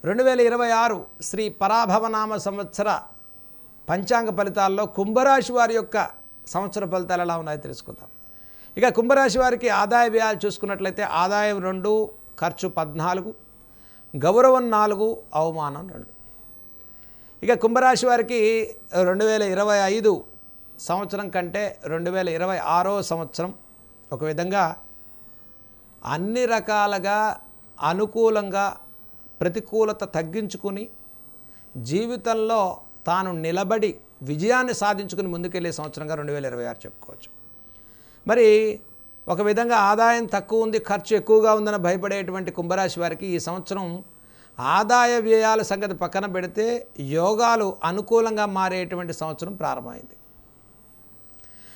2026 శ్రీ పరాభవనామ సంవత్సర పంచాంగ ఫలితాల్లో కుంభరాశి వారి యొక్క సంవత్సర ఫలితాలు ఎలా ఉన్నాయో తెలుసుకుందాం. ఇక కుంభరాశి వారికి ఆదాయ వ్యయాలు చూసుకున్నట్లయితే ఆదాయం 2, ఖర్చు 14, గౌరవం 4, అవమానం 2. ఇక కుంభరాశి వారికి 2025 సంవత్సరం కంటే 2026 సంవత్సరం ఒక విధంగా అన్ని రకాలుగా అనుకూలంగా ప్రతికూలత తగ్గించుకుని జీవితంలో తాను నిలబడి విజయాన్ని సాధించుకుని ముందుకెళ్ళే సంవత్సరంగా 2026 చెప్పుకోవచ్చు. మరి ఒక విధంగా ఆదాయం తక్కువ ఉంది, ఖర్చు ఎక్కువగా ఉందని భయపడేటువంటి కుంభరాశి వారికి ఈ సంవత్సరం ఆదాయ వ్యయాల సంగతి పక్కన పెడితే యోగాలు అనుకూలంగా మారేటువంటి సంవత్సరం ప్రారంభమైంది.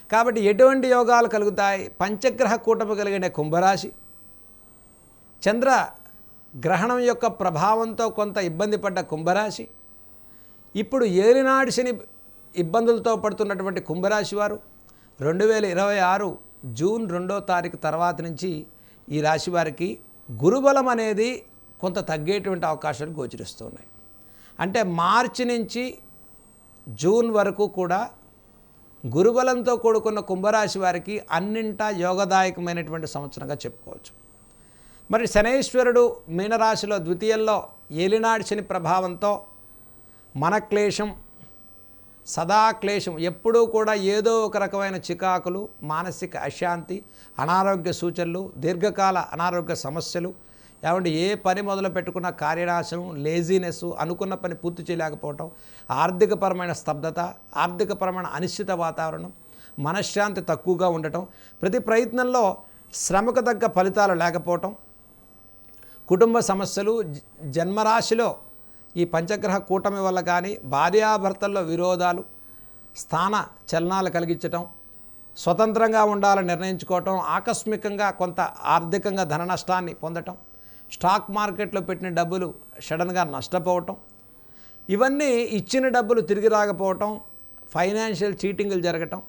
కాబట్టి ఎటువంటి యోగాలు కలుగుతాయి? పంచగ్రహ కూటమి కలిగిన కుంభరాశి చంద్ర గ్రహణం యొక్క ప్రభావంతో కొంత ఇబ్బంది పడ్డ కుంభరాశి, ఇప్పుడు ఏలినాడు శని ఇబ్బందులతో పడుతున్నటువంటి కుంభరాశి వారు 2026 జూన్ 2వ తారీఖు తర్వాత నుంచి ఈ రాశి వారికి గురుబలం అనేది కొంత తగ్గేటువంటి అవకాశాలు గోచరిస్తున్నాయి. అంటే మార్చి నుంచి జూన్ వరకు కూడా గురుబలంతో కూడుకున్న కుంభరాశి వారికి అన్నింటా యోగదాయకమైనటువంటి సంవత్సరంగా చెప్పుకోవచ్చు. మరి శనైశ్వరుడు మీనరాశిలో ద్వితీయంలో ఏలినాడు శని ప్రభావంతో మన క్లేశం సదా క్లేశం, ఎప్పుడూ కూడా ఏదో ఒక రకమైన చికాకులు, మానసిక అశాంతి, అనారోగ్య సూచనలు, దీర్ఘకాల అనారోగ్య సమస్యలు, ఏమంటే ఏ పని మొదలు పెట్టుకున్న కార్యనాశనం, లేజీనెస్, అనుకున్న పని పూర్తి చేయలేకపోవటం, ఆర్థికపరమైన స్తబ్దత, ఆర్థికపరమైన అనిశ్చిత వాతావరణం, మనశ్శాంతి తక్కువగా ఉండటం, ప్రతి ప్రయత్నంలో శ్రమకు తగ్గ ఫలితాలు లేకపోవటం, కుటుంబ సమస్యలు, జన్మరాశిలో ఈ పంచగ్రహ కూటమి వల్ల కానీ భార్యాభర్తల్లో విరోధాలు, స్థాన చలనాలు కలిగించటం, స్వతంత్రంగా ఉండాలని నిర్ణయించుకోవటం, ఆకస్మికంగా కొంత ఆర్థికంగా ధన నష్టాన్ని పొందటం, స్టాక్ మార్కెట్లో పెట్టిన డబ్బులు సడన్గా నష్టపోవటం, ఇవన్నీ ఇచ్చిన డబ్బులు తిరిగి రాకపోవటం, ఫైనాన్షియల్ చీటింగులు జరగటం.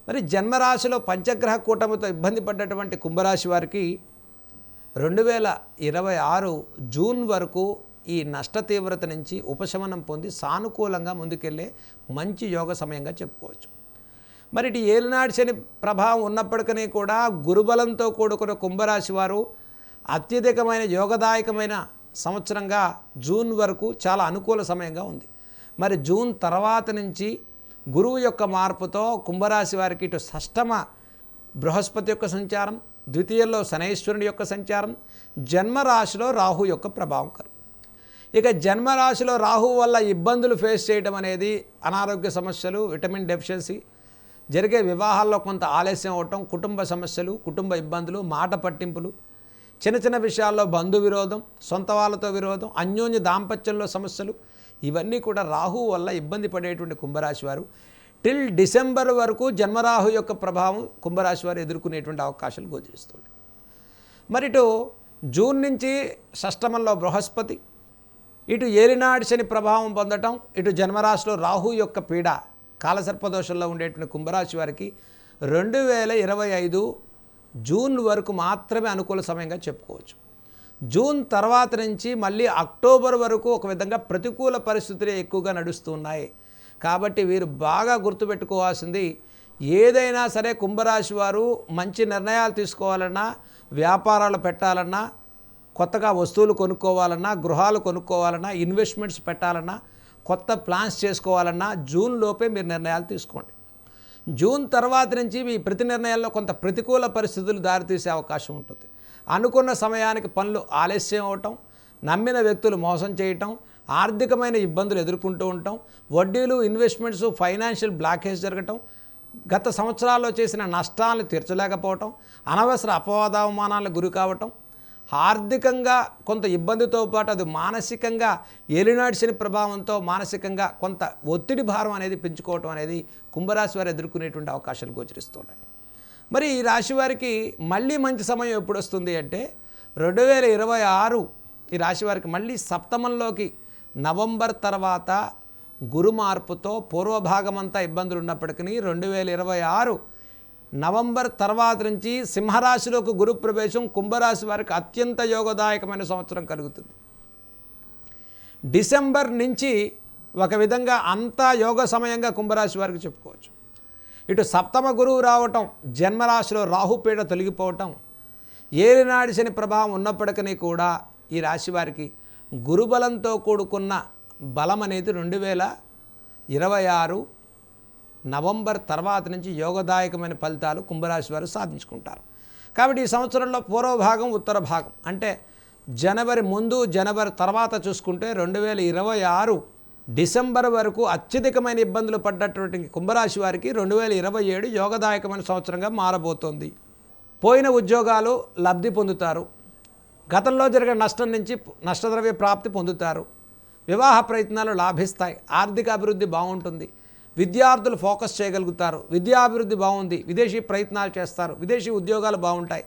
మరి జన్మరాశిలో పంచగ్రహ కూటమితో ఇబ్బంది పడ్డటువంటి కుంభరాశి వారికి 2026 జూన్ వరకు ఈ నష్ట తీవ్రత నుంచి ఉపశమనం పొంది సానుకూలంగా ముందుకెళ్ళే మంచి యోగ సమయంగా చెప్పుకోవచ్చు. మరి ఇటు ఏలినాడు శని ప్రభావం ఉన్నప్పటికీ కూడా గురుబలంతో కూడుకున్న కుంభరాశి వారు అత్యధికమైన యోగదాయకమైన సంవత్సరంగా జూన్ వరకు చాలా అనుకూల సమయంగా ఉంది. మరి జూన్ తర్వాత నుంచి గురువు యొక్క మార్పుతో కుంభరాశి వారికి ఇటు షష్టమ బృహస్పతి యొక్క సంచారం, ద్వితీయంలో శనైశ్వరుని యొక్క సంచారం, జన్మరాశిలో రాహు యొక్క ప్రభావం కలుగు. ఇక జన్మరాశిలో రాహు వల్ల ఇబ్బందులు ఫేస్ చేయడం అనేది అనారోగ్య సమస్యలు, విటమిన్ డెఫిషియన్సీ, జరిగే వివాహాల్లో కొంత ఆలస్యం అవటం, కుటుంబ సమస్యలు, కుటుంబ ఇబ్బందులు, మాట పట్టింపులు, చిన్న చిన్న విషయాల్లో బంధు విరోధం, సొంత వాళ్ళతో విరోధం, అన్యోన్య దాంపత్యంలో సమస్యలు, ఇవన్నీ కూడా రాహు వల్ల ఇబ్బంది పడేటువంటి కుంభరాశి వారు టిల్ డిసెంబర్ వరకు జన్మరాహు యొక్క ప్రభావం కుంభరాశి వారు ఎదుర్కొనేటువంటి అవకాశాలు గోచరిస్తుంది. మరి ఇటు జూన్ నుంచి షష్టమంలో బృహస్పతి, ఇటు ఏలినాడు శని ప్రభావం పొందటం, ఇటు జన్మరాశిలో రాహు యొక్క పీడ, కాలసర్పదోషంలో ఉండేటువంటి కుంభరాశి వారికి 2025 జూన్ వరకు మాత్రమే అనుకూల సమయంగా చెప్పుకోవచ్చు. జూన్ తర్వాత నుంచి మళ్ళీ అక్టోబర్ వరకు ఒక విధంగా ప్రతికూల పరిస్థితులే ఎక్కువగా నడుస్తున్నాయి. కాబట్టి వీరు బాగా గుర్తుపెట్టుకోవాల్సింది, ఏదైనా సరే కుంభరాశి వారు మంచి నిర్ణయాలు తీసుకోవాలన్నా, వ్యాపారాలు పెట్టాలన్నా, కొత్తగా వస్తువులు కొనుక్కోవాలన్నా, గృహాలు కొనుక్కోవాలన్నా, ఇన్వెస్ట్మెంట్స్ పెట్టాలన్నా, కొత్త ప్లాన్స్ చేసుకోవాలన్నా జూన్ లోపే మీరు నిర్ణయాలు తీసుకోండి. జూన్ తర్వాత నుంచి మీ ప్రతి నిర్ణయాల్లో కొంత ప్రతికూల పరిస్థితులు దారితీసే అవకాశం ఉంటుంది. అనుకున్న సమయానికి పనులు ఆలస్యం అవటం, నమ్మిన వ్యక్తులు మోసం చేయటం, ఆర్థికమైన ఇబ్బందులు ఎదుర్కొంటూ ఉంటాం, వడ్డీలు, ఇన్వెస్ట్మెంట్స్, ఫైనాన్షియల్ బ్లాకేజ్ జరగటం, గత సంవత్సరాల్లో చేసిన నష్టాలను తీర్చలేకపోవటం, అనవసర అపవాదావమానాలకు గురి కావటం, ఆర్థికంగా కొంత ఇబ్బందితో పాటు అది మానసికంగా ఏలినాడు శని ప్రభావంతో మానసికంగా కొంత ఒత్తిడి భారం అనేది పెంచుకోవటం అనేది కుంభరాశి వారు ఎదుర్కొనేటువంటి అవకాశాలు గోచరిస్తున్నాయి. మరి ఈ రాశి వారికి మళ్ళీ మంచి సమయం ఎప్పుడు వస్తుంది అంటే 2026 ఈ రాశి వారికి మళ్ళీ సప్తమంలోకి నవంబర్ తర్వాత గురు మార్పుతో పూర్వభాగమంతా ఇబ్బందులు ఉన్నప్పటికీ 2026 నవంబర్ తర్వాత నుంచి సింహరాశిలోకి గురు ప్రవేశం కుంభరాశి వారికి అత్యంత యోగదాయకమైన సంవత్సరం కలుగుతుంది. డిసెంబర్ నుంచి ఒక విధంగా అంతా యోగ సమయంగా కుంభరాశి వారికి చెప్పుకోవచ్చు. ఇటు సప్తమ గురువు రావటం, జన్మరాశిలో రాహుపీడ తొలగిపోవటం, ఏలినాడి శని ప్రభావం ఉన్నప్పటికీ కూడా ఈ రాశి వారికి గురుబలంతో కూడుకున్న బలం అనేది 2026 నవంబర్ తర్వాత నుంచి యోగదాయకమైన ఫలితాలు కుంభరాశి వారు సాధించుకుంటారు. కాబట్టి ఈ సంవత్సరంలో పూర్వభాగం, ఉత్తర భాగం అంటే జనవరి ముందు, జనవరి తర్వాత చూసుకుంటే 2026 డిసెంబర్ వరకు అత్యధికమైన ఇబ్బందులు పడ్డటువంటి కుంభరాశి వారికి 2027 యోగదాయకమైన సంవత్సరంగా మారబోతోంది. పోయిన ఉద్యోగాలు లబ్ధి పొందుతారు. గతంలో జరిగిన నష్టం నుంచి నష్టద్రవ్య ప్రాప్తి పొందుతారు. వివాహ ప్రయత్నాలు లాభిస్తాయి. ఆర్థిక అభివృద్ధి బాగుంటుంది. విద్యార్థులు ఫోకస్ చేయగలుగుతారు. విద్యాభివృద్ధి బాగుంది. విదేశీ ప్రయత్నాలు చేస్తారు. విదేశీ ఉద్యోగాలు బాగుంటాయి.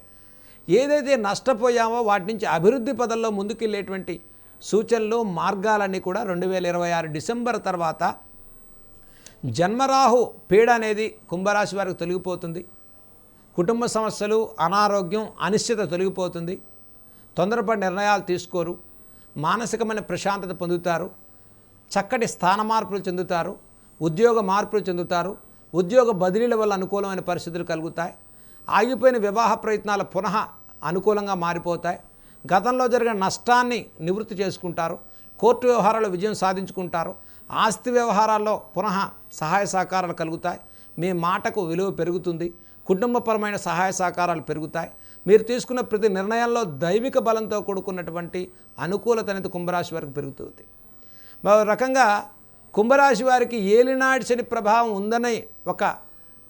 ఏదైతే నష్టపోయామో వాటి నుంచి అభివృద్ధి పదంలో ముందుకెళ్ళేటువంటి సూచనలు, మార్గాలన్నీ కూడా 2026 డిసెంబర్ తర్వాత జన్మరాహు పీడ అనేది కుంభరాశి వారికి తొలగిపోతుంది. కుటుంబ సమస్యలు, అనారోగ్యం, అనిశ్చిత తొలగిపోతుంది. తొందరపడి నిర్ణయాలు తీసుకోరు. మానసికమైన ప్రశాంతత పొందుతారు. చక్కటి స్థాన మార్పులు చెందుతారు. ఉద్యోగ మార్పులు చెందుతారు. ఉద్యోగ బదిలీల వల్ల అనుకూలమైన పరిస్థితులు కలుగుతాయి. ఆగిపోయిన వివాహ ప్రయత్నాలు పునః అనుకూలంగా మారిపోతాయి. గతంలో జరిగిన నష్టాన్ని నివృత్తి చేసుకుంటారు. కోర్టు వ్యవహారాల్లో విజయం సాధించుకుంటారు. ఆస్తి వ్యవహారాల్లో పునః సహాయ సహకారాలు కలుగుతాయి. మీ మాటకు విలువ పెరుగుతుంది. కుటుంబపరమైన సహాయ సహకారాలు పెరుగుతాయి. మీరు తీసుకున్న ప్రతి నిర్ణయంలో దైవిక బలంతో కూడుకున్నటువంటి అనుకూలత అనేది కుంభరాశి వారికి పెరుగుతుంది. మరో రకంగా కుంభరాశి వారికి ఏలినాడి శని ప్రభావం ఉందని ఒక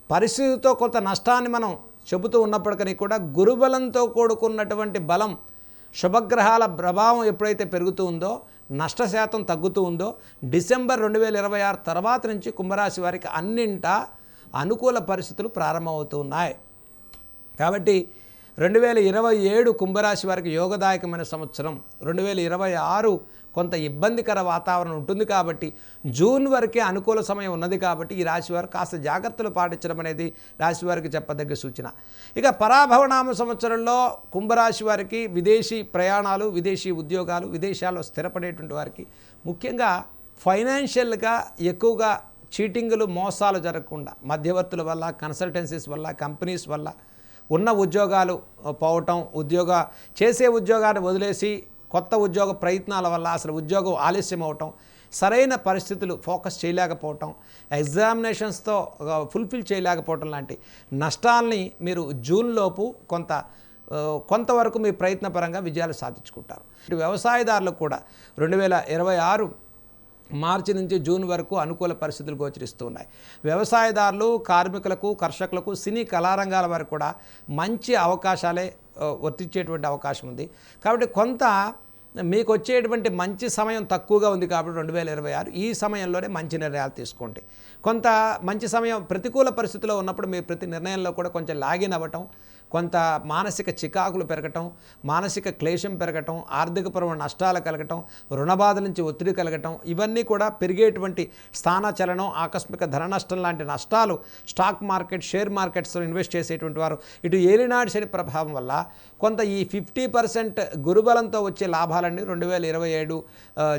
పరిస్థితితో కొంత నష్టాన్ని మనం చెబుతూ ఉన్నప్పటికీ కూడా గురుబలంతో కూడుకున్నటువంటి బలం, శుభగ్రహాల ప్రభావం ఎప్పుడైతే పెరుగుతూ ఉందో, నష్ట శాతం తగ్గుతూ ఉందో, డిసెంబర్ 2026 తర్వాత నుంచి కుంభరాశి వారికి అన్నింటా అనుకూల పరిస్థితులు ప్రారంభమవుతున్నాయి. కాబట్టి 2027 కుంభరాశి వారికి యోగదాయకమైన సంవత్సరం. 2026 కొంత ఇబ్బందికర వాతావరణం ఉంటుంది కాబట్టి జూన్ వరకే అనుకూల సమయం ఉన్నది కాబట్టి ఈ రాశి వారు కాస్త జాగ్రత్తలు పాటించడం అనేది రాశి వారికి చెప్పదగ్గ సూచన. ఇక పరాభవనామ సంవత్సరంలో కుంభరాశి వారికి విదేశీ ప్రయాణాలు, విదేశీ ఉద్యోగాలు, విదేశాల్లో స్థిరపడేటువంటి వారికి ముఖ్యంగా ఫైనాన్షియల్గా ఎక్కువగా చీటింగులు, మోసాలు జరగకుండా మధ్యవర్తుల వల్ల, కన్సల్టెన్సీస్ వల్ల, కంపెనీస్ వల్ల ఉన్న ఉద్యోగాలు పోవటం, చేసే ఉద్యోగాన్ని వదిలేసి కొత్త ఉద్యోగ ప్రయత్నాల వల్ల అసలు ఉద్యోగం ఆలస్యం అవటం, సరైన పరిస్థితులు ఫోకస్ చేయలేకపోవటం, ఎగ్జామినేషన్స్తో ఫుల్ఫిల్ చేయలేకపోవటం లాంటి నష్టాల్ని మీరు జూన్లోపు కొంతవరకు మీ ప్రయత్నపరంగా విజయాలు సాధించుకుంటారు. ఇటు వ్యవసాయదారులకు కూడా 2026 మార్చి నుంచి జూన్ వరకు అనుకూల పరిస్థితులు గోచరిస్తూ ఉన్నాయి. వ్యవసాయదారులు, కార్మికులకు, కర్షకులకు, సినీ కళారంగాల వారికి కూడా మంచి అవకాశాలే వర్తించేటువంటి అవకాశం ఉంది. కాబట్టి కొంత మీకు వచ్చేటువంటి మంచి సమయం తక్కువగా ఉంది కాబట్టి 2026 ఈ సమయంలోనే మంచి నిర్ణయాలు తీసుకోండి. కొంత మంచి సమయం ప్రతికూల పరిస్థితిలో ఉన్నప్పుడు మీ ప్రతి నిర్ణయంలో కూడా కొంచెం లాగిన్ అవ్వటం, కొంత మానసిక చికాకులు పెరగటం, మానసిక క్లేశం పెరగటం, ఆర్థికపరమైన నష్టాలు కలగటం, రుణబాధ నుంచి ఒత్తిడి కలగటం, ఇవన్నీ కూడా పెరిగేటువంటి స్థానచలనం, ఆకస్మిక ధన నష్టం లాంటి నష్టాలు స్టాక్ మార్కెట్, షేర్ మార్కెట్స్లో ఇన్వెస్ట్ చేసేటువంటి వారు ఇటు ఏలినాడి శని ప్రభావం వల్ల కొంత ఈ 50% గురుబలంతో వచ్చే లాభాలన్నీ 2027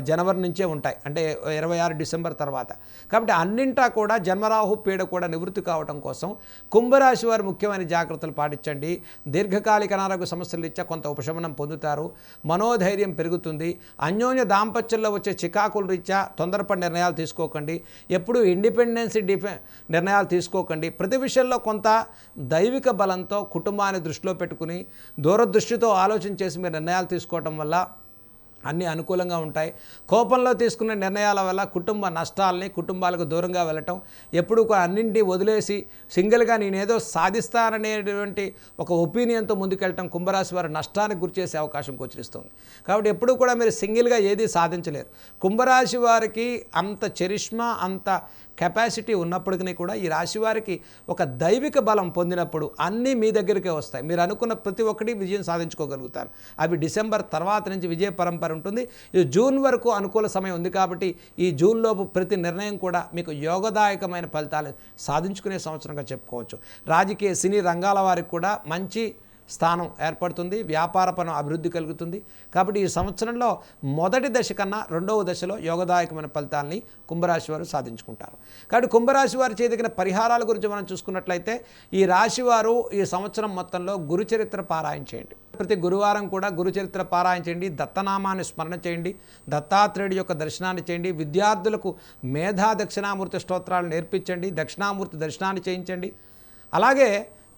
జనవరి నుంచే ఉంటాయి. అంటే 26 డిసెంబర్ తర్వాత. కాబట్టి అన్నింటా కూడా జన్మరాహు పీడ కూడా నివృత్తి కావడం కోసం కుంభరాశి వారు ముఖ్యమైన జాగ్రత్తలు పాటించండి. దీర్ఘకాలిక అనారోగ్య సమస్యల రీత్యా కొంత ఉపశమనం పొందుతారు. మనోధైర్యం పెరుగుతుంది. అన్యోన్య దాంపత్యంలో వచ్చే చికాకుల రీత్యా తొందరపడి నిర్ణయాలు తీసుకోకండి. ఎప్పుడూ ఇండిపెండెన్సీ నిర్ణయాలు తీసుకోకండి. ప్రతి విషయంలో కొంత దైవిక బలంతో కుటుంబాన్ని దృష్టిలో పెట్టుకుని దూరదృష్టితో ఆలోచన చేసి మీరు నిర్ణయాలు తీసుకోవటం వల్ల అన్నీ అనుకూలంగా ఉంటాయి. కోపంలో తీసుకునే నిర్ణయాల వల్ల కుటుంబ నష్టాలని, కుటుంబాలకు దూరంగా వెళ్ళటం, ఎప్పుడు అన్నింటినీ వదిలేసి సింగిల్గా నేనేదో సాధిస్తాననేటువంటి ఒక ఒపీనియన్తో ముందుకెళ్ళటం కుంభరాశి వారు నష్టానికి గురిచేసే అవకాశం గోచరిస్తుంది. కాబట్టి ఎప్పుడు కూడా మీరు సింగిల్గా ఏది సాధించలేరు. కుంభరాశి వారికి అంత చరిష్మా, అంత కెపాసిటీ ఉన్నప్పటికీ కూడా ఈ రాశి వారికి ఒక దైవిక బలం పొందినప్పుడు అన్నీ మీ దగ్గరికే వస్తాయి. మీరు అనుకున్న ప్రతి ఒక్కటి విజయం సాధించుకోగలుగుతారు. అవి డిసెంబర్ తర్వాత నుంచి విజయ పరంపర ఉంటుంది. ఇది జూన్ వరకు అనుకూల సమయం ఉంది కాబట్టి ఈ జూన్లోపు ప్రతి నిర్ణయం కూడా మీకు యోగదాయకమైన ఫలితాలు సాధించుకునే సంవత్సరంగా చెప్పుకోవచ్చు. రాజకీయ, సినీ రంగాల వారికి కూడా మంచి స్థానం ఏర్పడుతుంది, వ్యాపారపరం అభివృద్ధి కలుగుతుంది. కాబట్టి ఈ సంవత్సరంలో మొదటి దశ కన్నా రెండవ దశలో యోగదాయకమైన ఫలితాలని కుంభరాశి వారు సాధించుకుంటారు. కాబట్టి కుంభరాశి వారు చేయదగిన పరిహారాల గురించి మనం చూసుకున్నట్లయితే ఈ రాశి వారు ఈ సంవత్సరం మొత్తంలో గురుచరిత్ర పారాయణ చేయండి. ప్రతి గురువారం కూడా గురుచరిత్ర పారాయణ చేయండి, దత్తనామాన్ని స్మరణ చేయండి, దత్తాత్రేయుడి యొక్క దర్శనాన్ని చేయండి, విద్యార్థులకు మేధా దక్షిణామూర్తి స్తోత్రాలు నేర్పించండి, దక్షిణామూర్తి దర్శనాన్ని చేయించండి. అలాగే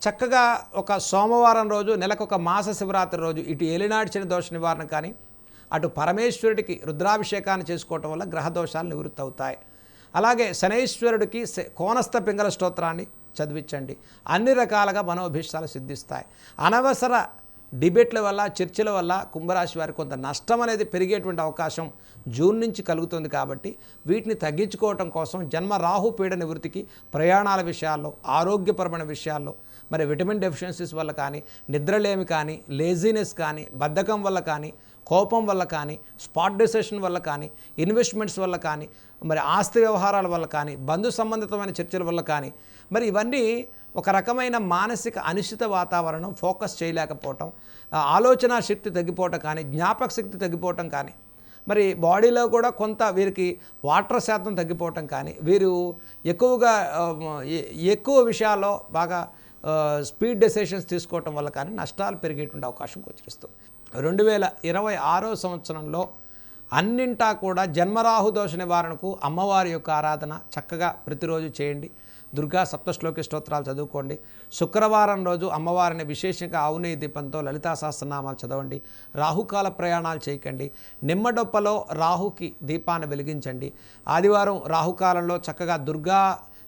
చక్కగా ఒక సోమవారం రోజు, నెలకొక మాస శివరాత్రి రోజు ఇటు ఏలినాటి శని దోష నివారణ కానీ అటు పరమేశ్వరుడికి రుద్రాభిషేకాన్ని చేసుకోవటం వల్ల గ్రహ దోషాలు నివృత్తి అవుతాయి. అలాగే శనైశ్వరుడికి కోనస్థ పింగళ స్తోత్రాన్ని చదివించండి. అన్ని రకాలుగా మనోభీష్టాలు సిద్ధిస్తాయి. అనవసర డిబేట్ల వల్ల, చర్చల వల్ల కుంభరాశి వారికి కొంత నష్టం అనేది పెరిగేటువంటి అవకాశం జూన్ నుంచి కలుగుతుంది. కాబట్టి వీటిని తగ్గించుకోవటం కోసం జన్మ రాహు పీడ నివృత్తికి ప్రయాణాల విషయాల్లో, ఆరోగ్యపరమైన విషయాల్లో, మరి విటమిన్ డెఫిషియన్సీస్ వల్ల కానీ, నిద్రలేమి కానీ, లేజీనెస్ కానీ, బద్ధకం వల్ల కానీ, కోపం వల్ల కానీ, స్పాట్ డిసెషన్ వల్ల కానీ, ఇన్వెస్ట్మెంట్స్ వల్ల కానీ, మరి ఆస్తి వ్యవహారాల వల్ల కానీ, బంధు సంబంధితమైన చర్చల వల్ల కానీ, మరి ఇవన్నీ ఒక రకమైన మానసిక అనిశ్చిత వాతావరణం, ఫోకస్ చేయలేకపోవటం, ఆలోచన శక్తి తగ్గిపోవటం కానీ, జ్ఞాపక శక్తి తగ్గిపోవటం కానీ, మరి బాడీలో కూడా కొంత వీరికి వాటర్ శాతం తగ్గిపోవటం కానీ, వీరు ఎక్కువ విషయాల్లో బాగా స్పీడ్ డెసిషన్స్ తీసుకోవటం వల్ల కానీ నష్టాలు పెరిగేటువంటి అవకాశం గోచరిస్తుంది. 2026 సంవత్సరంలో అన్నింటా కూడా జన్మరాహు దోష నివారణకు అమ్మవారి యొక్క ఆరాధన చక్కగా ప్రతిరోజు చేయండి. దుర్గా సప్తశ్లోకి స్తోత్రాలు చదువుకోండి. శుక్రవారం రోజు అమ్మవారిని విశేషంగా ఆవునేయి దీపంతో లలితా సహస్రనామాలు చదవండి. రాహుకాల ప్రయాణాలు చేయకండి. నిమ్మడొప్పలో రాహుకి దీపాన్ని వెలిగించండి. ఆదివారం రాహుకాలంలో చక్కగా దుర్గా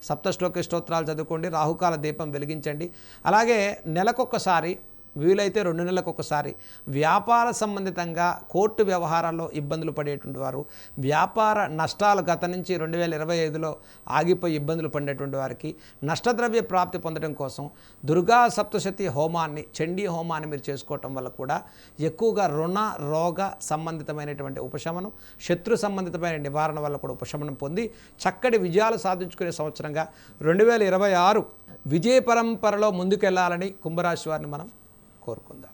సప్తశ్లోకి స్తోత్రాలు చదువుకోండి. రాహుకాల దీపం వెలిగించండి. అలాగే నెలకొకసారి, వీలైతే 2 నెలలకు ఒకసారి వ్యాపార సంబంధితంగా కోర్టు వ్యవహారాల్లో ఇబ్బందులు పడేటువంటి వారు, వ్యాపార నష్టాలు గత నుంచి 2025లో ఆగిపోయి ఇబ్బందులు పడేటువంటి వారికి నష్టద్రవ్య ప్రాప్తి పొందడం కోసం దుర్గా సప్తశతి హోమాన్ని, చండీ హోమాన్ని మీరు చేసుకోవటం వల్ల కూడా ఎక్కువగా రుణ రోగ సంబంధితమైనటువంటి ఉపశమనం, శత్రు సంబంధితమైన నివారణ వల్ల కూడా ఉపశమనం పొంది చక్కటి విజయాలు సాధించుకునే సంవత్సరంగా 2026 విజయ పరంపరలో ముందుకెళ్లాలని కుంభరాశి వారిని మనం కోరుకుందాం.